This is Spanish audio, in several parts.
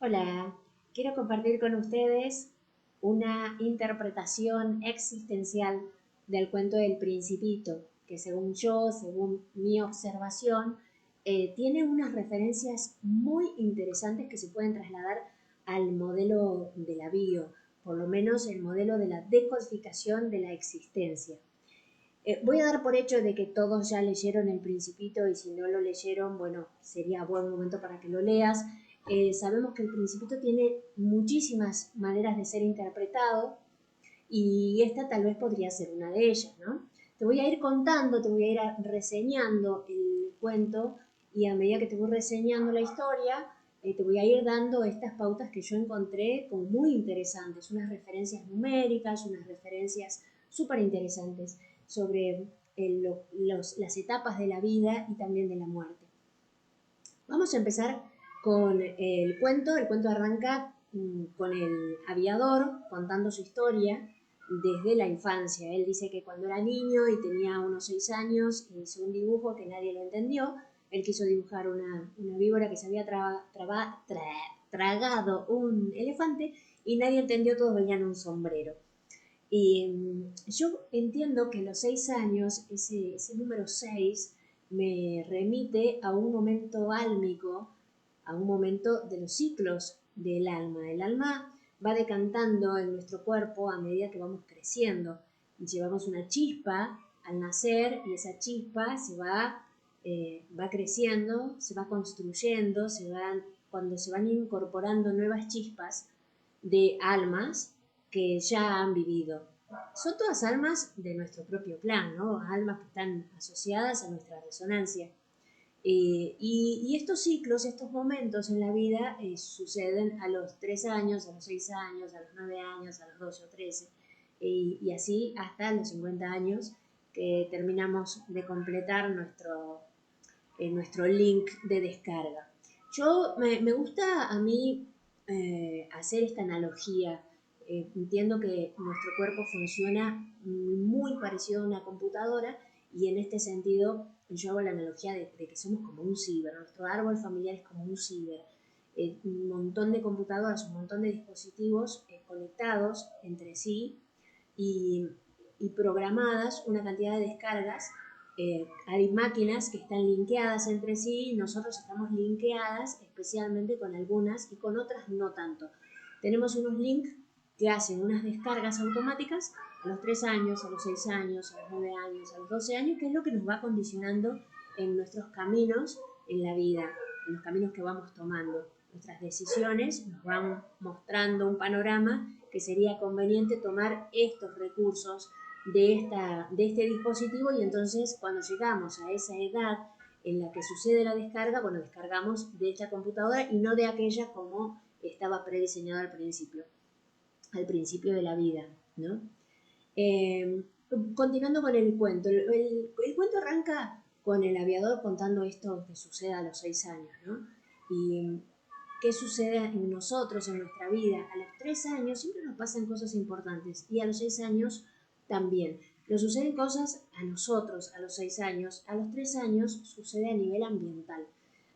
Hola, quiero compartir con ustedes una interpretación existencial del cuento del Principito, que según yo, según mi observación, tiene unas referencias muy interesantes que se pueden trasladar al modelo de la bio, por lo menos el modelo de la decodificación de la existencia. Voy a dar por hecho de que todos ya leyeron El Principito y si no lo leyeron, bueno, sería buen momento para que lo leas. Sabemos que El Principito tiene muchísimas maneras de ser interpretado y esta tal vez podría ser una de ellas, ¿no? Te voy a ir contando, te voy a ir reseñando el cuento y a medida que te voy reseñando la historia, te voy a ir dando estas pautas que yo encontré como muy interesantes, unas referencias numéricas, unas referencias súper interesantes sobre las etapas de la vida y también de la muerte. Vamos a empezar con el cuento. El cuento arranca con el aviador contando su historia desde la infancia. Él dice que cuando era niño y tenía unos 6 años hizo un dibujo que nadie lo entendió. Él quiso dibujar una víbora que se había tragado un elefante y nadie entendió, todos veían un sombrero. Y yo entiendo que los 6 años, ese número 6, me remite a un momento álmico, a un momento de los ciclos del alma. El alma va decantando en nuestro cuerpo a medida que vamos creciendo. Llevamos una chispa al nacer y esa chispa va creciendo, se va construyendo, cuando se van incorporando nuevas chispas de almas que ya han vivido. Son todas almas de nuestro propio plan, ¿no? Almas que están asociadas a nuestra resonancia. Y estos ciclos, estos momentos en la vida suceden a los 3 años, a los 6 años, a los 9 años, a los 12 o 13, y así hasta los 50 años que terminamos de completar nuestro link de descarga. Me gusta a mí hacer esta analogía. Entiendo que nuestro cuerpo funciona muy parecido a una computadora y en este sentido yo hago la analogía de que somos como un ciber. Nuestro árbol familiar es como un ciber. Un montón de computadoras, un montón de dispositivos conectados entre sí y, y programadas una cantidad de descargas. Hay máquinas que están linkeadas entre sí, nosotros estamos linkeadas especialmente con algunas y con otras no tanto. Tenemos unos links que hacen unas descargas automáticas a los 3 años, a los 6 años, a los 9 años, a los 12 años, que es lo que nos va condicionando en nuestros caminos en la vida, en los caminos que vamos tomando. Nuestras decisiones nos van mostrando un panorama que sería conveniente tomar estos recursos de este dispositivo y entonces cuando llegamos a esa edad en la que sucede la descarga, bueno, descargamos de esta computadora y no de aquella como estaba prediseñado al principio de la vida, ¿no? Eh, Continuando con el cuento, el cuento arranca con el aviador contando esto que sucede a los 6 años, ¿no? Y qué sucede en nosotros, en nuestra vida. A los 3 años siempre nos pasan cosas importantes y a los 6 años también. Pero suceden cosas a nosotros a los 6 años, a los 3 años sucede a nivel ambiental.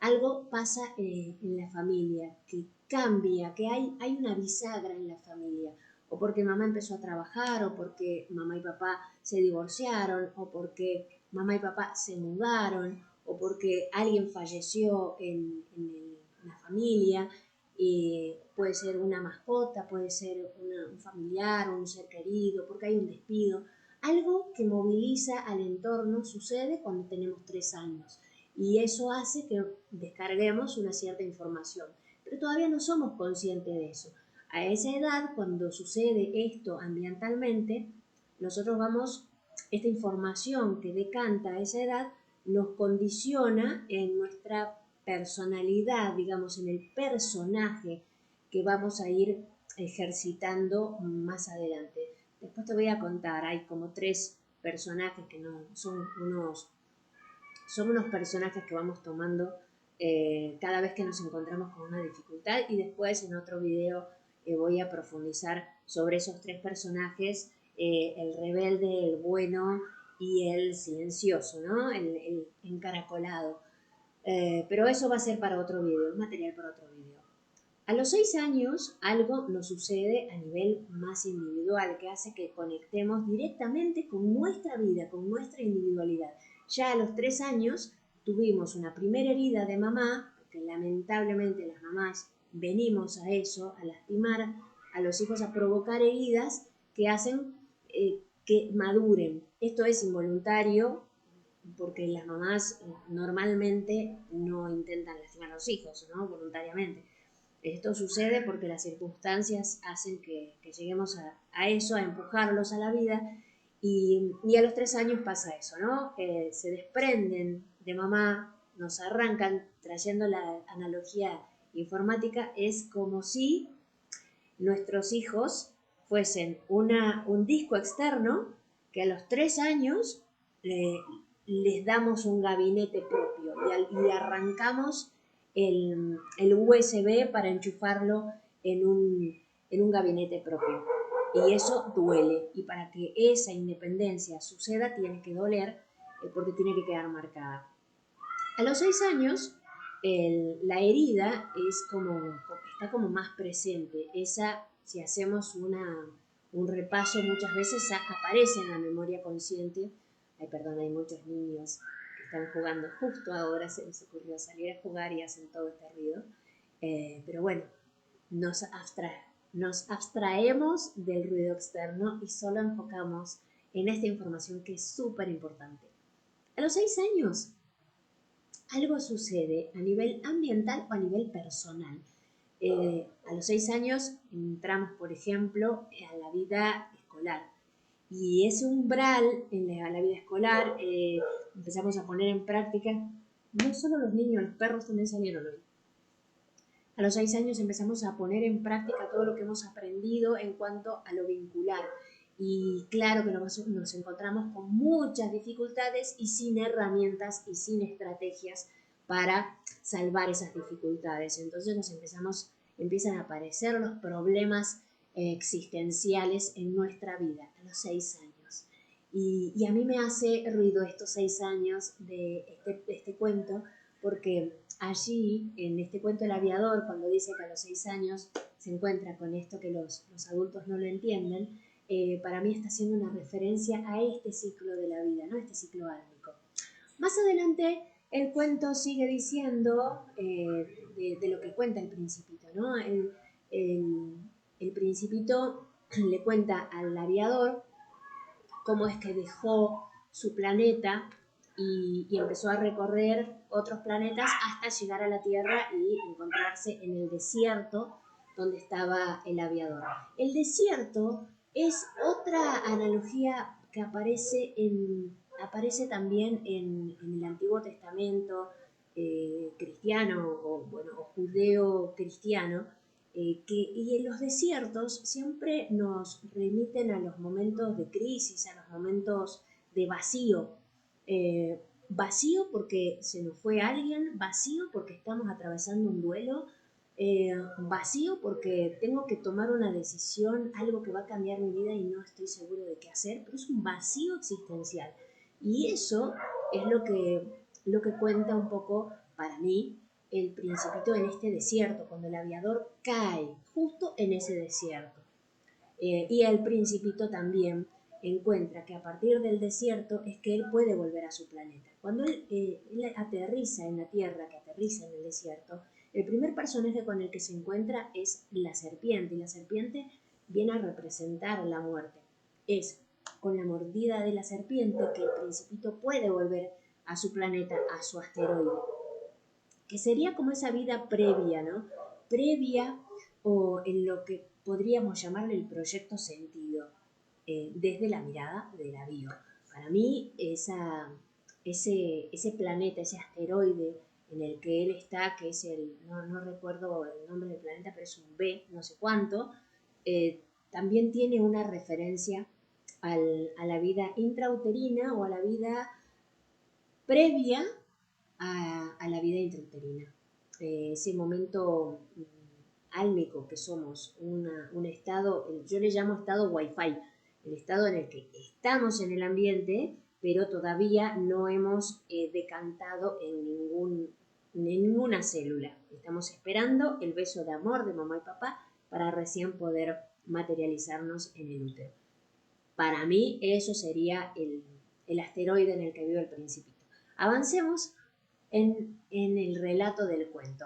Algo pasa en la familia, que cambia, que hay una bisagra en la familia, o porque mamá empezó a trabajar, o porque mamá y papá se divorciaron, o porque mamá y papá se mudaron, o porque alguien falleció en la familia, puede ser una mascota, puede ser un familiar, un ser querido, porque hay un despido. Algo que moviliza al entorno sucede cuando tenemos 3 años y eso hace que descarguemos una cierta información, pero todavía no somos conscientes de eso. A esa edad, cuando sucede esto ambientalmente, nosotros esta información que decanta a esa edad nos condiciona en nuestra personalidad, digamos, en el personaje que vamos a ir ejercitando más adelante. Después te voy a contar, hay como 3 personajes que no son unos personajes que vamos tomando cada vez que nos encontramos con una dificultad y después en otro video voy a profundizar sobre esos 3 personajes, el rebelde, el bueno y el silencioso, ¿no? El encaracolado. Pero eso va a ser para otro video, es material para otro video. A los 6 años algo nos sucede a nivel más individual que hace que conectemos directamente con nuestra vida, con nuestra individualidad. Ya a los 3 años tuvimos una primera herida de mamá, porque lamentablemente las mamás venimos a eso, a lastimar a los hijos, a provocar heridas que hacen que maduren. Esto es involuntario porque las mamás normalmente no intentan lastimar a los hijos, ¿no? Voluntariamente. Esto sucede porque las circunstancias hacen que lleguemos a eso, a empujarlos a la vida, y a los 3 años pasa eso, ¿no? Se desprenden de mamá, nos arrancan, trayendo la analogía informática, es como si nuestros hijos fuesen un disco externo que a los 3 años les damos un gabinete propio y arrancamos el USB para enchufarlo en un gabinete propio. Y eso duele. Y para que esa independencia suceda tiene que doler porque tiene que quedar marcada. A los 6 años la herida está como más presente. Esa, si hacemos un repaso, muchas veces aparece en la memoria consciente. Ay, perdón, hay muchos niños que están jugando justo ahora, se les ocurrió salir a jugar y hacen todo este ruido. Pero bueno, nos abstraemos del ruido externo y solo enfocamos en esta información que es súper importante. A los 6 años algo sucede a nivel ambiental o a nivel personal. A los 6 años entramos, por ejemplo, a la vida escolar. Y ese umbral en la vida escolar empezamos a poner en práctica, no solo los niños, los perros también salieron hoy. A los 6 años empezamos a poner en práctica todo lo que hemos aprendido en cuanto a lo vincular. Y claro que nos encontramos con muchas dificultades y sin herramientas y sin estrategias para salvar esas dificultades. Entonces empiezan a aparecer los problemas existenciales en nuestra vida a los 6 años. Y a mí me hace ruido estos 6 años de este cuento, porque allí, en este cuento del aviador, cuando dice que a los 6 años se encuentra con esto que los adultos no lo entienden, para mí está haciendo una referencia a este ciclo de la vida, ¿no? Este ciclo álmico. Más adelante, el cuento sigue diciendo de lo que cuenta el Principito, ¿no? El Principito le cuenta al aviador cómo es que dejó su planeta y empezó a recorrer otros planetas hasta llegar a la Tierra y encontrarse en el desierto donde estaba el aviador. El desierto es otra analogía que aparece también en el Antiguo Testamento cristiano o judeo-cristiano, y en los desiertos siempre nos remiten a los momentos de crisis, a los momentos de vacío. Vacío porque se nos fue alguien, vacío porque estamos atravesando un duelo, vacío porque tengo que tomar una decisión, algo que va a cambiar mi vida y no estoy seguro de qué hacer, pero es un vacío existencial. Y eso es lo que cuenta un poco para mí el Principito en este desierto, cuando el aviador cae justo en ese desierto. Y el Principito también encuentra que a partir del desierto es que él puede volver a su planeta. Cuando él aterriza en la Tierra, que aterriza en el desierto, el primer personaje con el que se encuentra es la serpiente, y la serpiente viene a representar la muerte. Es con la mordida de la serpiente que el Principito puede volver a su planeta, a su asteroide, que sería como esa vida previa, ¿no? Previa o en lo que podríamos llamarle el proyecto sentido, desde la mirada de la bio. Para mí, ese planeta, ese asteroide en el que él está, que es no recuerdo el nombre del planeta, pero es un B, no sé cuánto, también tiene una referencia a la vida intrauterina o a la vida previa a la vida intrauterina. Ese momento álmico que somos, un estado, yo le llamo estado wifi, el estado en el que estamos en el ambiente, pero todavía no hemos decantado en ninguna célula. Estamos esperando el beso de amor de mamá y papá para recién poder materializarnos en el útero. Para mí eso sería el asteroide en el que vive el Principito. Avancemos en el relato del cuento.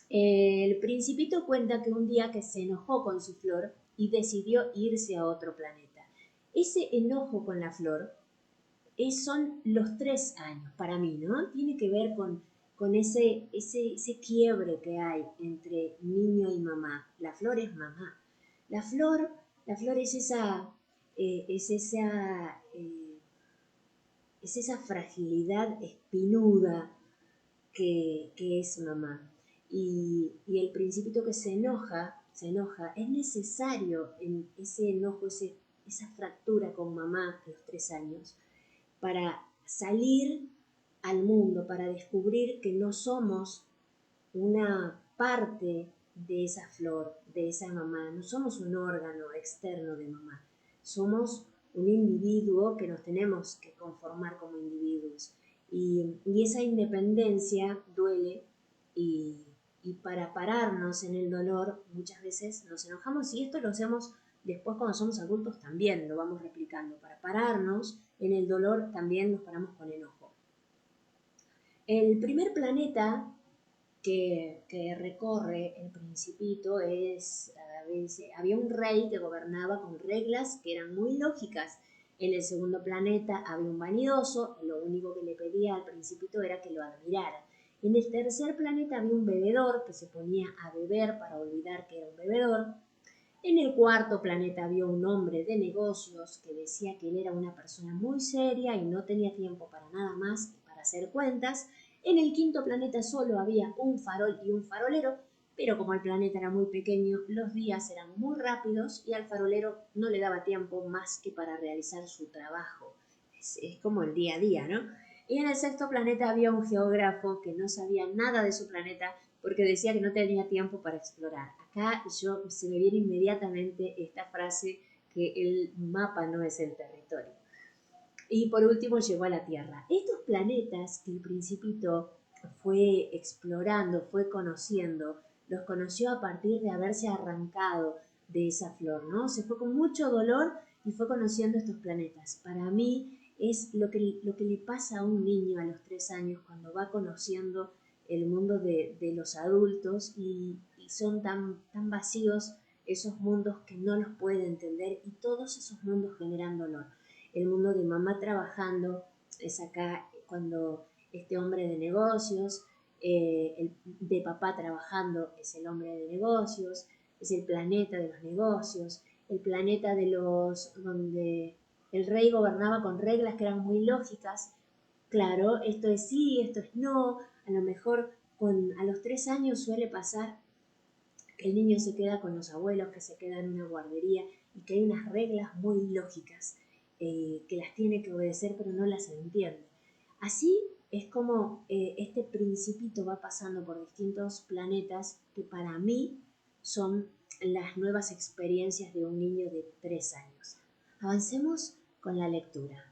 El Principito cuenta que un día que se enojó con su flor y decidió irse a otro planeta. Ese enojo con la flor son los 3 años para mí, ¿no? Tiene que ver con ese quiebre que hay entre niño y mamá. La flor es mamá. La flor es es esa, eh, es esa fragilidad espinuda que es mamá. Y el Principito que se enoja, es necesario en ese enojo, esa fractura con mamá a los 3 años, para salir al mundo, para descubrir que no somos una parte de esa flor, de esa mamá, no somos un órgano externo de mamá, somos un individuo que nos tenemos que conformar como individuos. Y esa independencia duele y, y para pararnos en el dolor muchas veces nos enojamos y esto lo hacemos después cuando somos adultos también, lo vamos replicando. Para pararnos en el dolor también nos paramos con enojo. El primer planeta que recorre el Principito había un rey que gobernaba con reglas que eran muy lógicas. En el segundo planeta había un vanidoso, y lo único que le pedía al Principito era que lo admirara. En el tercer planeta había un bebedor que se ponía a beber para olvidar que era un bebedor. En el cuarto planeta había un hombre de negocios que decía que él era una persona muy seria y no tenía tiempo para nada más que para hacer cuentas. En el quinto planeta solo había un farol y un farolero, pero como el planeta era muy pequeño, los días eran muy rápidos y al farolero no le daba tiempo más que para realizar su trabajo. Es como el día a día, ¿no? Y en el sexto planeta había un geógrafo que no sabía nada de su planeta porque decía que no tenía tiempo para explorar. Acá se me viene inmediatamente esta frase que el mapa no es el territorio. Y por último llegó a la Tierra. Estos planetas que el Principito fue explorando, fue conociendo, los conoció a partir de haberse arrancado de esa flor, ¿no? Se fue con mucho dolor y fue conociendo estos planetas. Para mí es lo que le pasa a un niño a los 3 años cuando va conociendo el mundo de los adultos y son tan vacíos esos mundos que no los puede entender y todos esos mundos generan dolor. El mundo de mamá trabajando es acá cuando este hombre de negocios, el de papá trabajando es el hombre de negocios, es el planeta de los negocios, el planeta de donde el rey gobernaba con reglas que eran muy lógicas. Claro, esto es sí, esto es no, a lo mejor a los 3 años suele pasar que el niño se queda con los abuelos, que se queda en una guardería y que hay unas reglas muy lógicas que las tiene que obedecer pero no las entiende. Así es como este Principito va pasando por distintos planetas que para mí son las nuevas experiencias de un niño de 3 años. Avancemos con la lectura.